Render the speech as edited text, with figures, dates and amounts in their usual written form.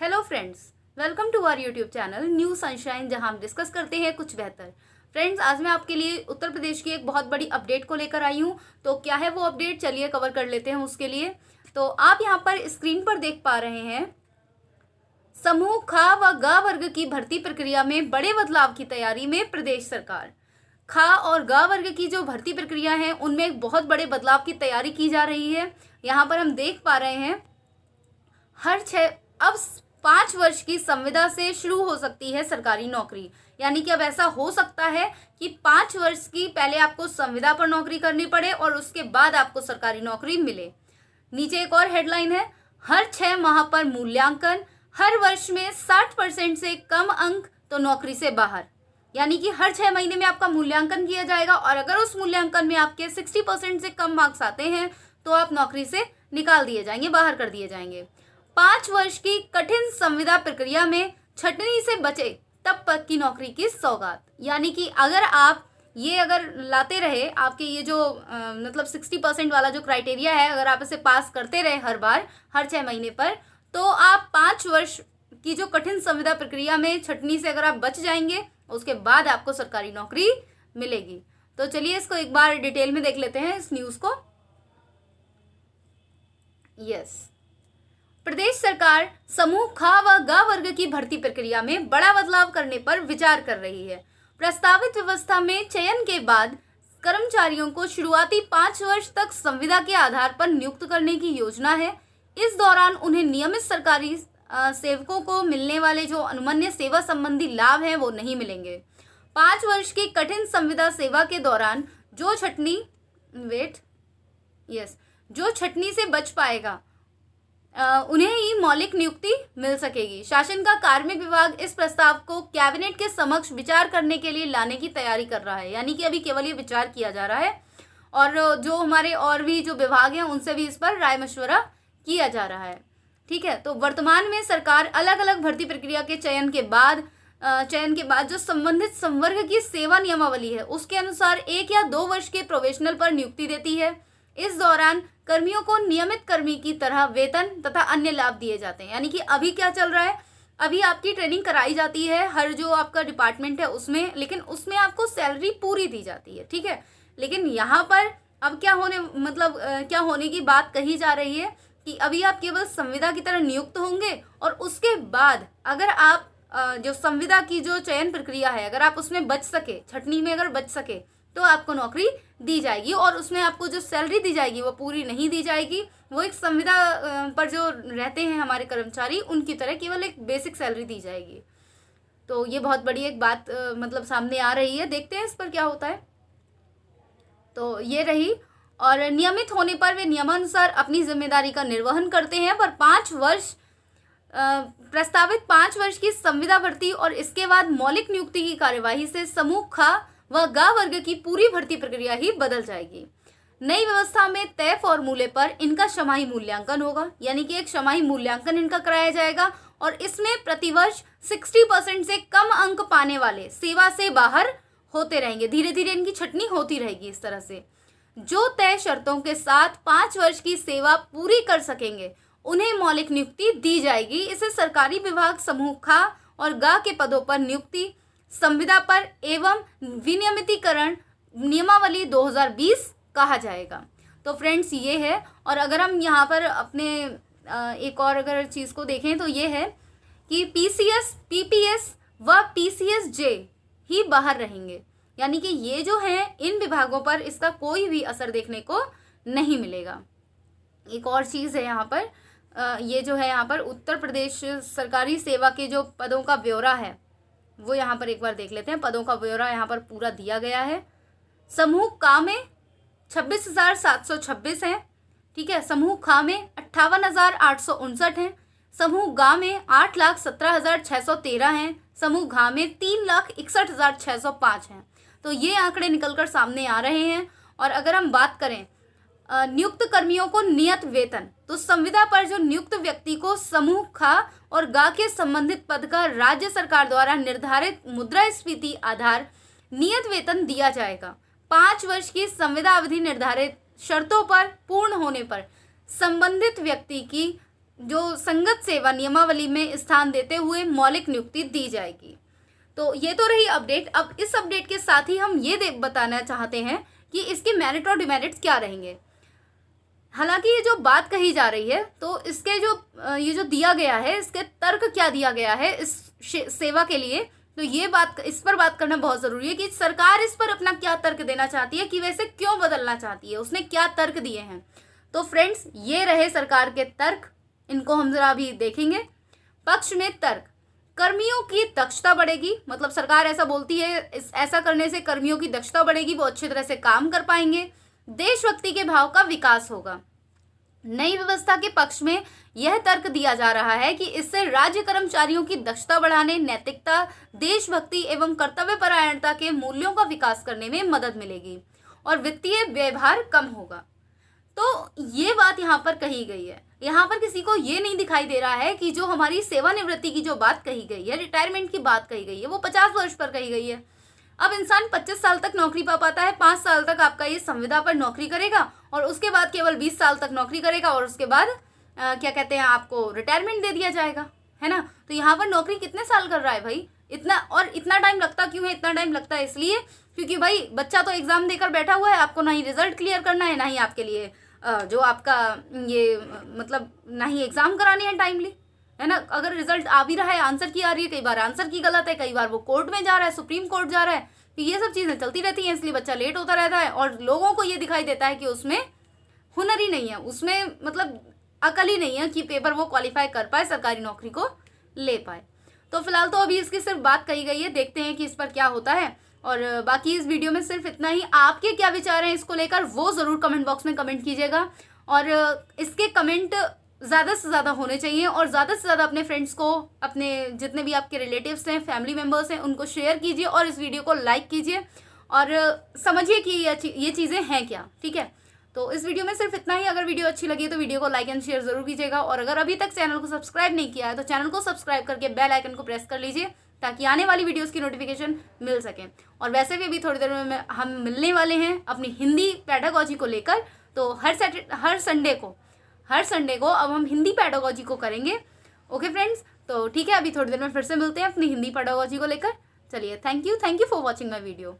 Hello friends, welcome to our YouTube channel new sunshine, जहां हम discuss करते हैं कुछ बेहतर। फ्रेंड्स, आज मैं आपके लिए उत्तर प्रदेश की एक बहुत बड़ी अपडेट को लेकर आई हूं। तो क्या है वो अपडेट, चलिए कवर कर लेते हैं उसके लिए। तो आप यहां पर स्क्रीन पर देख पा रहे हैं, समूह ख व ग वर्ग की भर्ती प्रक्रिया में बड़े बदलाव की तैयारी में प्रदेश सरकार। ख और ग वर्ग की जो भर्ती प्रक्रिया है उनमें एक बहुत बड़े बदलाव की तैयारी की जा रही है। यहाँ पर हम देख पा रहे हैं अब 5 वर्ष की संविदा से शुरू हो सकती है सरकारी नौकरी। यानी कि अब ऐसा हो सकता है कि 5 वर्ष की पहले आपको संविदा पर नौकरी करनी पड़े और उसके बाद आपको सरकारी नौकरी मिले। नीचे एक और हेडलाइन है, हर 6 माह पर मूल्यांकन, हर वर्ष में 60% से कम अंक तो नौकरी से बाहर। यानी कि हर 6 महीने में आपका मूल्यांकन किया जाएगा और अगर उस मूल्यांकन में आपके 60% से कम मार्क्स आते हैं तो आप नौकरी से निकाल दिए जाएंगे, बाहर कर दिए जाएंगे। 5 वर्ष की कठिन संविदा प्रक्रिया में छटनी से बचे तब तक की नौकरी की सौगात। यानी कि अगर लाते रहे, आपके ये जो मतलब 60% वाला जो क्राइटेरिया है, अगर आप इसे पास करते रहे हर बार हर 6 महीने पर, तो आप 5 वर्ष की जो कठिन संविदा प्रक्रिया में छटनी से अगर आप बच जाएंगे, उसके बाद आपको सरकारी नौकरी मिलेगी। तो चलिए इसको एक बार डिटेल में देख लेते हैं इस न्यूज़ को। प्रदेश सरकार समूह ख व ग वर्ग की भर्ती प्रक्रिया में बड़ा बदलाव करने पर विचार कर रही है। प्रस्तावित व्यवस्था में चयन के बाद कर्मचारियों को शुरुआती 5 वर्ष तक संविदा के आधार पर नियुक्त करने की योजना है। इस दौरान उन्हें नियमित सरकारी सेवकों को मिलने वाले जो अनुमन्य सेवा संबंधी लाभ हैं वो नहीं मिलेंगे। 5 वर्ष की कठिन संविदा सेवा के दौरान जो छटनी से बच पाएगा उन्हें ही मौलिक नियुक्ति मिल सकेगी। शासन का कार्मिक विभाग इस प्रस्ताव को कैबिनेट के समक्ष विचार करने के लिए लाने की तैयारी कर रहा है। यानी कि अभी केवल ये विचार किया जा रहा है और जो हमारे और भी जो विभाग हैं उनसे भी इस पर राय मशवरा किया जा रहा है। ठीक है, तो वर्तमान में सरकार अलग अलग भर्ती प्रक्रिया के चयन के बाद जो संबंधित संवर्ग की सेवा नियमावली है उसके अनुसार 1 या 2 वर्ष के प्रोबेशनल पर नियुक्ति देती है। इस दौरान कर्मियों को नियमित कर्मी की तरह वेतन तथा अन्य लाभ दिए जाते हैं। यानी कि अभी क्या चल रहा है, अभी आपकी ट्रेनिंग कराई जाती है हर जो आपका डिपार्टमेंट है उसमें, लेकिन उसमें आपको सैलरी पूरी दी जाती है। ठीक है, लेकिन यहाँ पर अब क्या होने की बात कही जा रही है कि अभी आप केवल संविदा की तरह नियुक्त होंगे और उसके बाद अगर आप जो संविदा की जो चयन प्रक्रिया है, अगर आप उसमें बच सके, छटनी में अगर बच सके, तो आपको नौकरी दी जाएगी और उसमें आपको जो सैलरी दी जाएगी वो पूरी नहीं दी जाएगी। वो एक संविदा पर जो रहते हैं हमारे कर्मचारी, उनकी तरह केवल एक बेसिक सैलरी दी जाएगी। तो ये बहुत बड़ी एक बात सामने आ रही है। देखते हैं इस पर क्या होता है। तो ये रही, और नियमित होने पर वे नियमानुसार अपनी जिम्मेदारी का निर्वहन करते हैं। पर 5 वर्ष प्रस्तावित 5 वर्ष की संविदा भर्ती और इसके बाद मौलिक नियुक्ति की कार्यवाही से समूह ख व ग वर्ग की पूरी भर्ती प्रक्रिया ही बदल जाएगी। नई व्यवस्था में तय फॉर्मूले पर इनका छमाही मूल्यांकन होगा। यानी कि एक छमाही मूल्यांकन इनका कराया जाएगा और इसमें प्रतिवर्ष 60% से कम अंक पाने वाले सेवा से बाहर होते रहेंगे। धीरे धीरे इनकी छटनी होती रहेगी। इस तरह से जो तय शर्तों के साथ 5 वर्ष की सेवा पूरी कर सकेंगे उन्हें मौलिक नियुक्ति दी जाएगी। इसे सरकारी विभाग समूह ख और ग के पदों पर नियुक्ति, संविदा पर एवं विनियमितीकरण नियमावली 2020 कहा जाएगा। तो फ्रेंड्स ये है। और अगर हम यहाँ पर अपने एक और अगर चीज़ को देखें तो ये है कि PCS, PPS व PCSJ ही बाहर रहेंगे। यानी कि ये जो हैं इन विभागों पर इसका कोई भी असर देखने को नहीं मिलेगा। एक और चीज़ है यहाँ पर, ये जो है यहाँ पर उत्तर प्रदेश सरकारी सेवा के जो पदों का ब्यौरा है वो यहाँ पर एक बार देख लेते हैं। पदों का ब्यौरा यहाँ पर पूरा दिया गया है। समूह क में 26,726 हैं। ठीक है, समूह ख में 58,859 हैं। समूह ग में 8,17,613 हैं। समूह घ में 3,61,605 हैं। तो ये आंकड़े निकलकर सामने आ रहे हैं। और अगर हम बात करें नियुक्त कर्मियों को नियत वेतन, तो संविदा पर जो नियुक्त व्यक्ति को समूह ख और ग के संबंधित पद का राज्य सरकार द्वारा निर्धारित मुद्रास्फीति आधार नियत वेतन दिया जाएगा। 5 वर्ष की संविदा अवधि निर्धारित शर्तों पर पूर्ण होने पर संबंधित व्यक्ति की जो संगत सेवा नियमावली में स्थान देते हुए मौलिक नियुक्ति दी जाएगी। तो ये तो रही अपडेट। अब इस अपडेट के साथ ही हम ये बताना चाहते हैं कि इसके मेरिट और डिमेरिट्स क्या रहेंगे। हालांकि ये जो बात कही जा रही है, तो इसके जो ये जो दिया गया है, इसके तर्क क्या दिया गया है इस सेवा के लिए, तो ये बात, इस पर बात करना बहुत ज़रूरी है कि सरकार इस पर अपना क्या तर्क देना चाहती है, कि वैसे क्यों बदलना चाहती है, उसने क्या तर्क दिए हैं। तो फ्रेंड्स, ये रहे सरकार के तर्क, इनको हम जरा अभी देखेंगे। पक्ष में तर्क: कर्मियों की दक्षता बढ़ेगी, मतलब सरकार ऐसा बोलती है ऐसा करने से कर्मियों की दक्षता बढ़ेगी, वो अच्छी तरह से काम कर पाएंगे। देशभक्ति के भाव का विकास होगा। नई व्यवस्था के पक्ष में यह तर्क दिया जा रहा है कि इससे राज्य कर्मचारियों की दक्षता बढ़ाने, नैतिकता, देशभक्ति एवं कर्तव्यपरायणता के मूल्यों का विकास करने में मदद मिलेगी और वित्तीय व्यवहार कम होगा। तो ये बात यहाँ पर कही गई है। यहाँ पर किसी को ये नहीं दिखाई दे रहा है कि जो हमारी सेवानिवृत्ति की जो बात कही गई है, रिटायरमेंट की बात कही गई है, वो 50 वर्ष पर कही गई है। अब इंसान 25 साल तक नौकरी पा पाता है, 5 साल तक आपका ये संविदा पर नौकरी करेगा और उसके बाद केवल 20 साल तक नौकरी करेगा और उसके बाद क्या कहते हैं, आपको रिटायरमेंट दे दिया जाएगा, है ना। तो यहाँ पर नौकरी कितने साल कर रहा है भाई, इतना, और इतना टाइम लगता क्यों है? इतना टाइम लगता है इसलिए क्योंकि भाई बच्चा तो एग्जाम देकर बैठा हुआ है, आपको ना ही रिजल्ट क्लियर करना है, ना ही आपके लिए जो आपका ये मतलब ना ही एग्जाम करानी है टाइमली, है ना। अगर रिजल्ट आ भी रहा है, आंसर की आ रही है, कई बार आंसर की गलत है, कई बार वो कोर्ट में जा रहा है, सुप्रीम कोर्ट जा रहा है, तो ये सब चीज़ें चलती रहती हैं, इसलिए बच्चा लेट होता रहता है और लोगों को ये दिखाई देता है कि उसमें हुनर ही नहीं है, उसमें मतलब अकल ही नहीं है कि पेपर वो क्वालिफाई कर पाए, सरकारी नौकरी को ले पाए। तो फिलहाल तो अभी इसकी सिर्फ बात कही गई है, देखते हैं कि इस पर क्या होता है। और बाकी इस वीडियो में सिर्फ इतना ही। आपके क्या विचार हैं इसको लेकर, वो ज़रूर कमेंट बॉक्स में कमेंट कीजिएगा और इसके कमेंट ज़्यादा से ज़्यादा होने चाहिए और ज़्यादा से ज़्यादा अपने फ्रेंड्स को, अपने जितने भी आपके रिलेटिव्स हैं, फैमिली मेम्बर्स हैं, उनको शेयर कीजिए और इस वीडियो को लाइक कीजिए और समझिए कि ये चीज़ें हैं क्या, ठीक है। तो इस वीडियो में सिर्फ इतना ही। अगर वीडियो अच्छी लगी तो वीडियो को लाइक एंड शेयर ज़रूर कीजिएगा और अगर अभी तक चैनल को सब्सक्राइब नहीं किया है तो चैनल को सब्सक्राइब करके बेल आइकन को प्रेस कर लीजिए ताकि आने वाली वीडियोस की नोटिफिकेशन मिल सके। और वैसे भी अभी थोड़ी देर में हम मिलने वाले हैं अपनी हिंदी पेडागोजी को लेकर, तो हर संडे को अब हम हिंदी पेडागोजी को करेंगे। ओके फ्रेंड्स, तो ठीक है, अभी थोड़ी देर में फिर से मिलते हैं अपनी हिंदी पेडागोजी को लेकर। चलिए, thank you for watching my video.